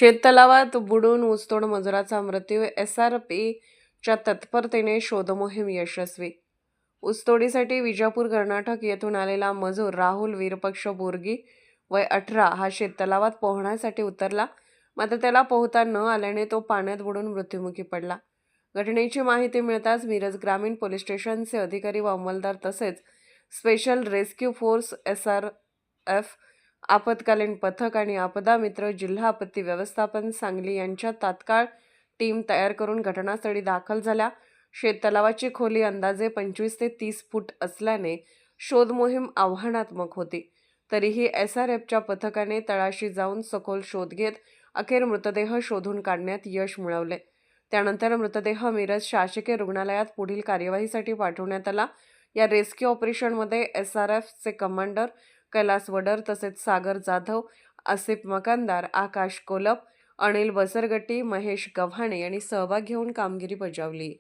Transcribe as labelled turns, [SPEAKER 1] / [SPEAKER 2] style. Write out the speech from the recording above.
[SPEAKER 1] शेततलावात बुडून ऊसतोड मजुराचा मृत्यू. एसआरपीच्या तत्परतेने शोधमोहीम यशस्वी. ऊसतोडीसाठी विजापूर कर्नाटक येथून आलेला मजूर राहुल वीरपक्ष बोरगी वय 18 हा शेततलावात पोहण्यासाठी उतरला. मात्र त्याला पोहता न आल्याने तो पाण्यात बुडून मृत्युमुखी पडला. घटनेची माहिती मिळताच मिरज ग्रामीण पोलीस स्टेशनचे अधिकारी व अंमलदार तसेच स्पेशल रेस्क्यू फोर्स एसआरएफ आपत्कालीन पथक आणि आपदा मित्र जिल्हा आपत्ती व्यवस्थापन सांगली यांच्या तात्काळ टीम तयार करून घटनास्थळी दाखल झाल्या. शेततलावाची खोली अंदाजे 25 ते 30 फूट असल्याने शोध मोहीम आव्हानात्मक होती. तरीही एसआरएफच्या पथकाने तळाशी जाऊन सखोल शोध घेत अखेर मृतदेह शोधून काढण्यात यश मिळवले. त्यानंतर मृतदेह मिरज शासकीय रुग्णालयात पुढील कार्यवाहीसाठी पाठवण्यात आला. या रेस्क्यू ऑपरेशनमध्ये एसआरएफचे कमांडर कैलास वडर तसेच सागर जाधव, आसिफ मकानदार, आकाश कोलप, अनिल बसरगट्टी, महेश गव्हाणे यांनी सहभाग घेऊन कामगिरी बजावली.